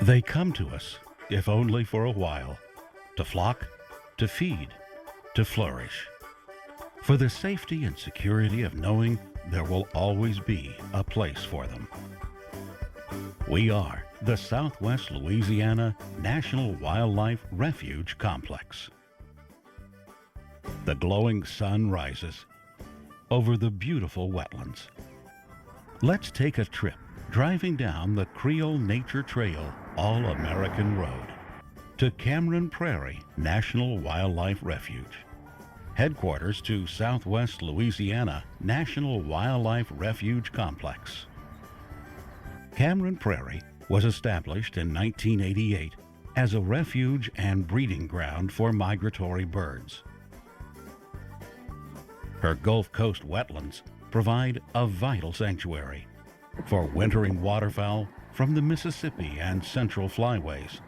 They come to us, if only for a while, to flock, to feed, to flourish. For the safety and security of knowing there will always be a place for them. We are the Southwest Louisiana National Wildlife Refuge Complex. The glowing sun rises over the beautiful wetlands. Let's take a trip driving down the Creole Nature Trail All-American Road to Cameron Prairie National Wildlife Refuge, headquarters to Southwest Louisiana National Wildlife Refuge Complex. Cameron Prairie was established in 1988 as a refuge and breeding ground for migratory birds. Her Gulf Coast wetlands provide a vital sanctuary for wintering waterfowl from the Mississippi and Central Flyways,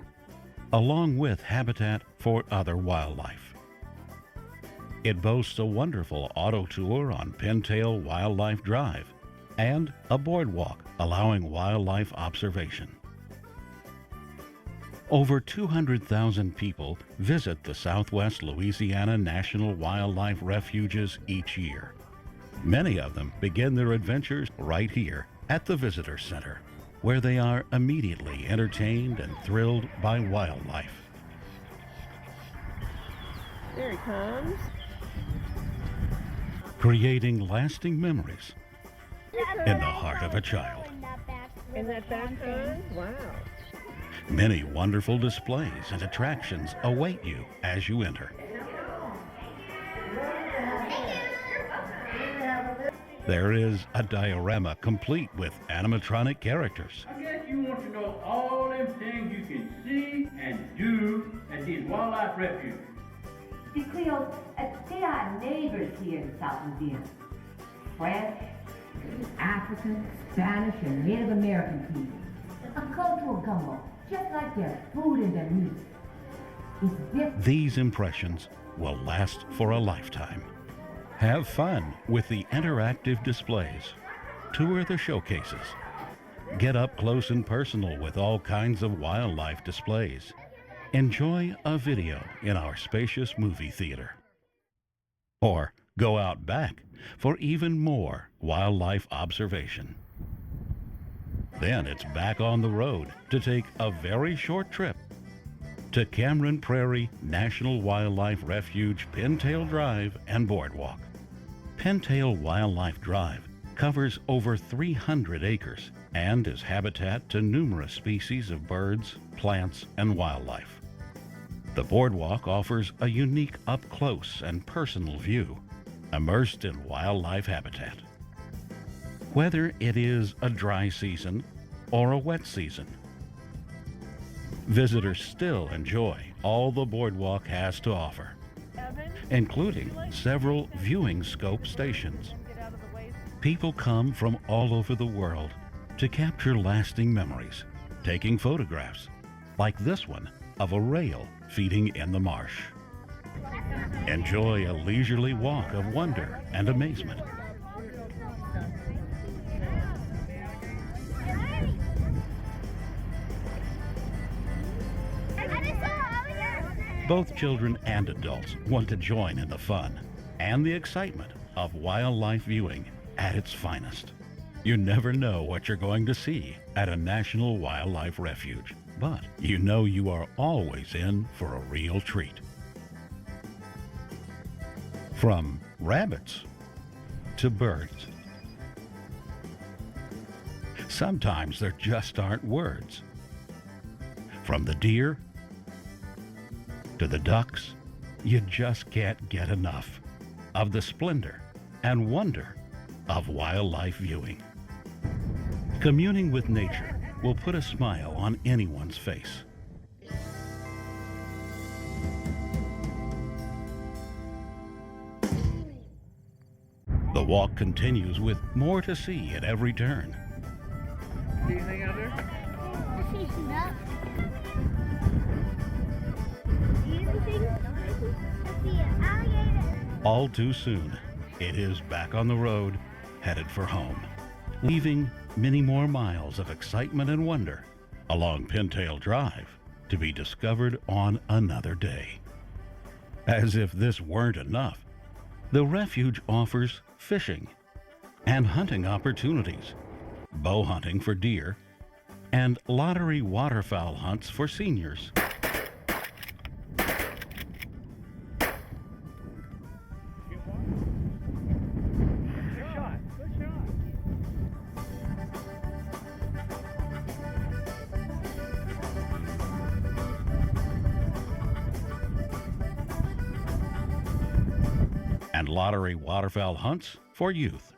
along with habitat for other wildlife. It boasts a wonderful auto tour on Pintail Wildlife Drive and a boardwalk allowing wildlife observation. Over 200,000 people visit the Southwest Louisiana National Wildlife Refuges each year. Many of them begin their adventures right here at the Visitor Center, where they are immediately entertained and thrilled by wildlife. There he comes. Creating lasting memories in the heart of a child. In that back home? Wow. Many wonderful displays and attractions await you as you enter. There is a diorama complete with animatronic characters. I guess you want to know all them things you can see and do at these wildlife refuges. The Creoles, they are neighbors here in South Louisiana. French, African, Spanish, and Native American people. A cultural gumbo, just like their food and their music. It's different. These impressions will last for a lifetime. Have fun with the interactive displays. Tour the showcases. Get up close and personal with all kinds of wildlife displays. Enjoy a video in our spacious movie theater. Or go out back for even more wildlife observation. Then it's back on the road to take a very short trip to Cameron Prairie National Wildlife Refuge Pintail Drive and Boardwalk. Pintail Wildlife Drive covers over 300 acres and is habitat to numerous species of birds, plants, and wildlife. The boardwalk offers a unique up-close and personal view, immersed in wildlife habitat. Whether it is a dry season or a wet season, visitors still enjoy all the boardwalk has to offer, including several viewing scope stations. People come from all over the world to capture lasting memories, taking photographs, like this one of a rail feeding in the marsh. Enjoy a leisurely walk of wonder and amazement. Both children and adults want to join in the fun and the excitement of wildlife viewing at its finest. You never know what you're going to see at a national wildlife refuge, but you know you are always in for a real treat. From rabbits to birds. Sometimes there just aren't words. From the deer to the ducks, you just can't get enough of the splendor and wonder of wildlife viewing. Communing with nature will put a smile on anyone's face. The walk continues with more to see at every turn. See anything out there? All too soon, it is back on the road, headed for home, leaving many more miles of excitement and wonder along Pintail Drive, to be discovered on another day. As if this weren't enough, the refuge offers fishing and hunting opportunities, bow hunting for deer, and lottery waterfowl hunts for seniors. And lottery waterfowl hunts for youth.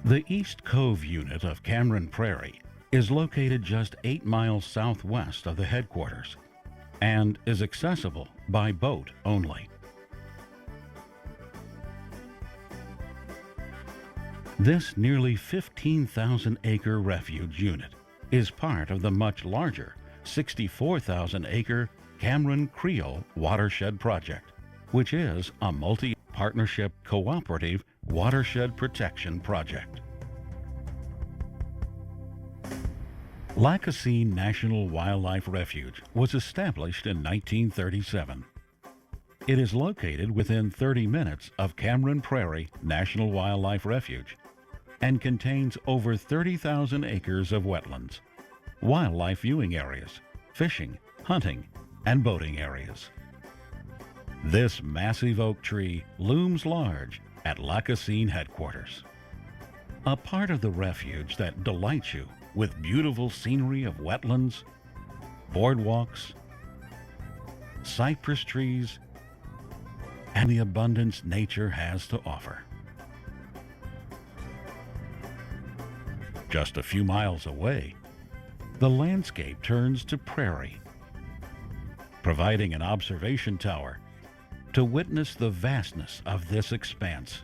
The East Cove unit of Cameron Prairie is located just 8 miles southwest of the headquarters and is accessible by boat only. This nearly 15,000-acre refuge unit is part of the much larger 64,000-acre Cameron Creole Watershed Project, which is a multi-partnership cooperative watershed protection project. Lacassine National Wildlife Refuge was established in 1937. It is located within 30 minutes of Cameron Prairie National Wildlife Refuge and contains over 30,000 acres of wetlands, wildlife viewing areas, fishing, hunting, and boating areas. This massive oak tree looms large at Lacassine headquarters. A part of the refuge that delights you with beautiful scenery of wetlands, boardwalks, cypress trees, and the abundance nature has to offer. Just a few miles away, the landscape turns to prairie, providing an observation tower to witness the vastness of this expanse.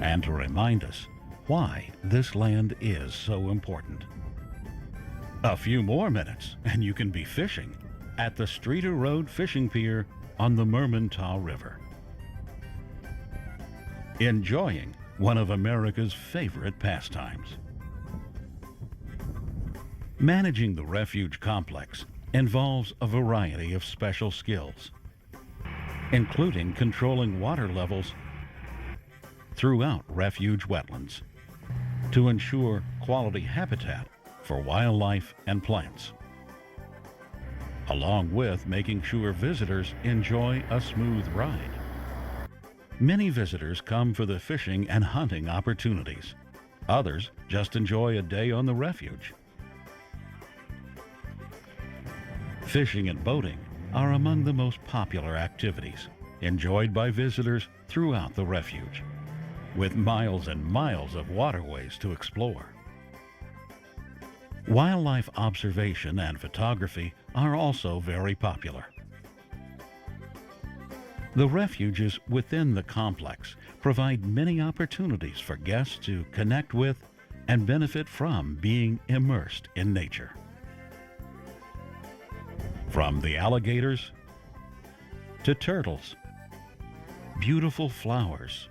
And to remind us why this land is so important. A few more minutes and you can be fishing at the Streeter Road Fishing Pier on the Mermentau River, enjoying one of America's favorite pastimes. Managing the refuge complex involves a variety of special skills, including controlling water levels throughout refuge wetlands to ensure quality habitat for wildlife and plants, along with making sure visitors enjoy a smooth ride. Many visitors come for the fishing and hunting opportunities. Others just enjoy a day on the refuge. Fishing and boating are among the most popular activities enjoyed by visitors throughout the refuge, with miles and miles of waterways to explore. Wildlife observation and photography are also very popular. The refuges within the complex provide many opportunities for guests to connect with and benefit from being immersed in nature. From the alligators to turtles, beautiful flowers,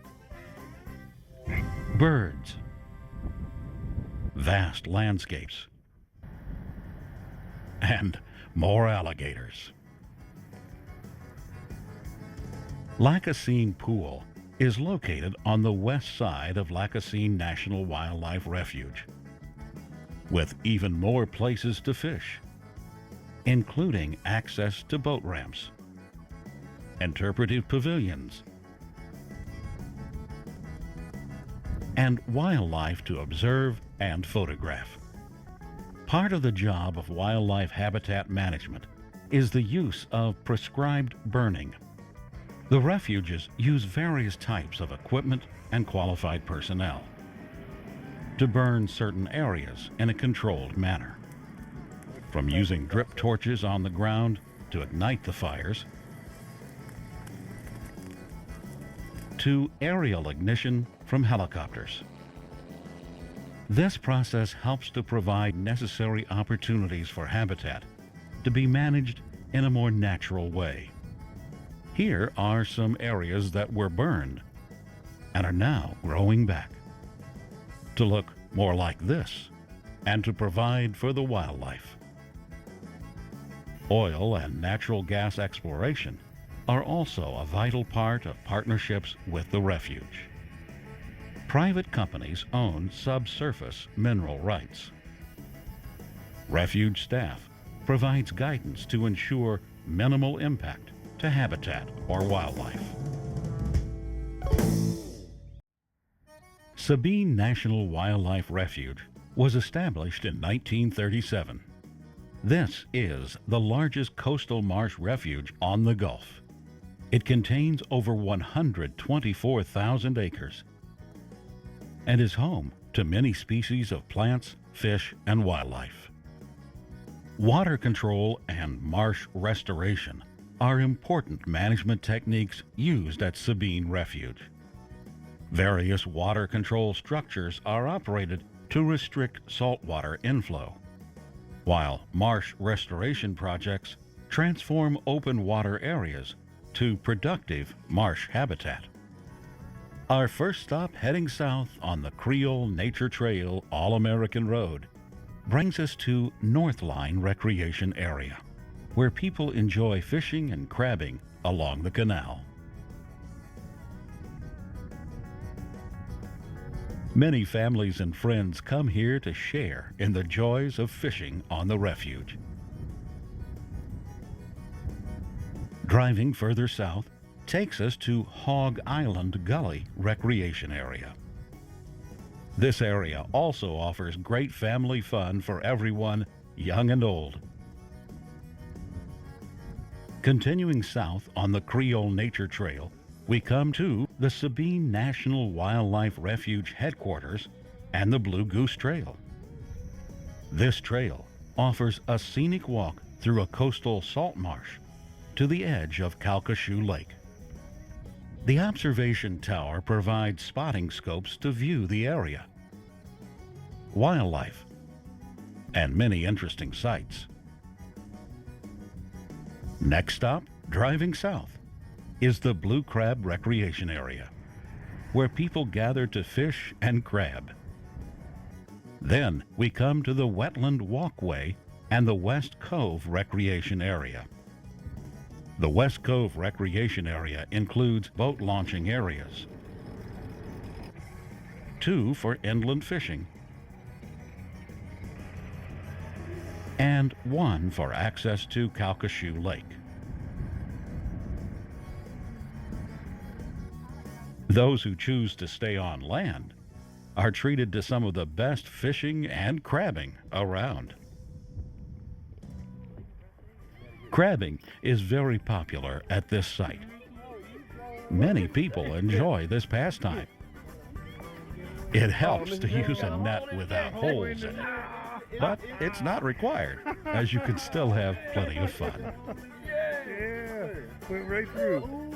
birds, vast landscapes, and more alligators. Lacassine Pool is located on the west side of Lacassine National Wildlife Refuge, with even more places to fish, including access to boat ramps, interpretive pavilions, and wildlife to observe and photograph. Part of the job of wildlife habitat management is the use of prescribed burning. The refuges use various types of equipment and qualified personnel to burn certain areas in a controlled manner, from using drip torches on the ground to ignite the fires, to aerial ignition from helicopters. This process helps to provide necessary opportunities for habitat to be managed in a more natural way. Here are some areas that were burned and are now growing back to look more like this and to provide for the wildlife. Oil and natural gas exploration are also a vital part of partnerships with the refuge. Private companies own subsurface mineral rights. Refuge staff provides guidance to ensure minimal impact to habitat or wildlife. Sabine National Wildlife Refuge was established in 1937. This is the largest coastal marsh refuge on the Gulf. It contains over 124,000 acres and is home to many species of plants, fish, and wildlife. Water control and marsh restoration are important management techniques used at Sabine Refuge. Various water control structures are operated to restrict saltwater inflow, while marsh restoration projects transform open water areas to productive marsh habitat. Our first stop heading south on the Creole Nature Trail All-American Road brings us to Northline Recreation Area, where people enjoy fishing and crabbing along the canal. Many families and friends come here to share in the joys of fishing on the refuge. Driving further south takes us to Hog Island Gully Recreation Area. This area also offers great family fun for everyone, young and old. Continuing south on the Creole Nature Trail, we come to the Sabine National Wildlife Refuge headquarters and the Blue Goose Trail. This trail offers a scenic walk through a coastal salt marsh to the edge of Calcasieu Lake. The observation tower provides spotting scopes to view the area, wildlife, and many interesting sights. Next stop, driving south, is the Blue Crab Recreation Area, where people gather to fish and crab. Then we come to the Wetland Walkway and the West Cove Recreation Area. The West Cove Recreation Area includes boat launching areas, 2 for inland fishing, and 1 for access to Calcasieu Lake. Those who choose to stay on land are treated to some of the best fishing and crabbing around. Crabbing is very popular at this site. Many people enjoy this pastime. It helps to use a net without holes in it, but it's not required, as you can still have plenty of fun. Yeah, went right through.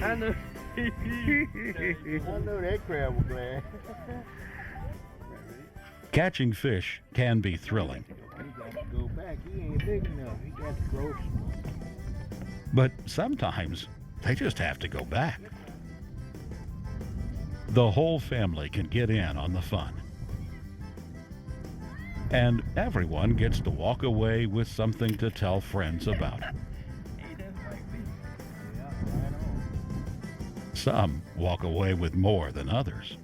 I know. I know that crab was glad. Catching fish can be thrilling, He got to go back. He ain't big enough. He got to grow. but sometimes they just have to go back. The whole family can get in on the fun, and everyone gets to walk away with something to tell friends about. Some walk away with more than others.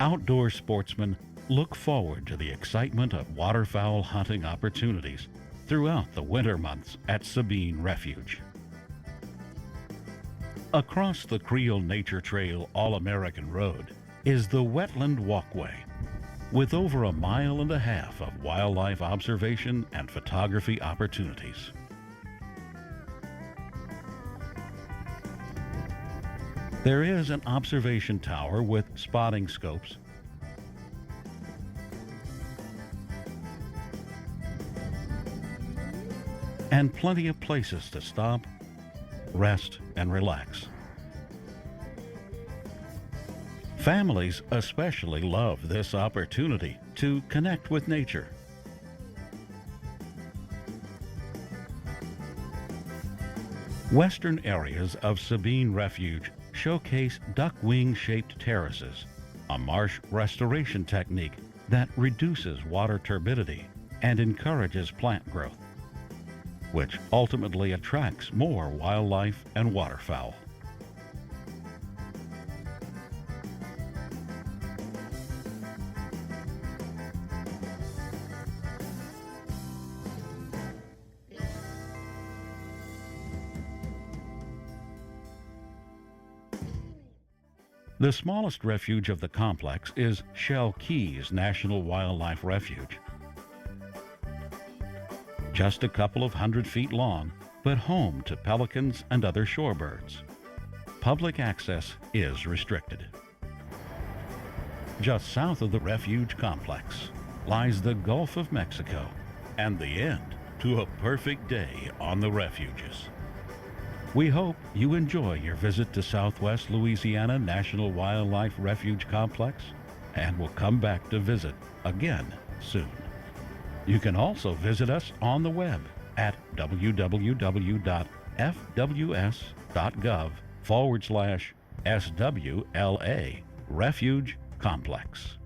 Outdoor sportsmen look forward to the excitement of waterfowl hunting opportunities throughout the winter months at Sabine Refuge. Across the Creole Nature Trail All-American Road is the Wetland Walkway, with over 1.5 miles of wildlife observation and photography opportunities. There is an observation tower with spotting scopes, and plenty of places to stop, rest, and relax. Families especially love this opportunity to connect with nature. Western areas of Sabine Refuge showcase duck-wing-shaped terraces, a marsh restoration technique that reduces water turbidity and encourages plant growth, which ultimately attracts more wildlife and waterfowl. The smallest refuge of the complex is Shell Keys National Wildlife Refuge. Just a couple of 100 feet long, but home to pelicans and other shorebirds. Public access is restricted. Just south of the refuge complex lies the Gulf of Mexico and the end to a perfect day on the Refuges. We hope you enjoy your visit to Southwest Louisiana National Wildlife Refuge Complex and will come back to visit again soon. You can also visit us on the web at www.fws.gov/SWLA Refuge Complex.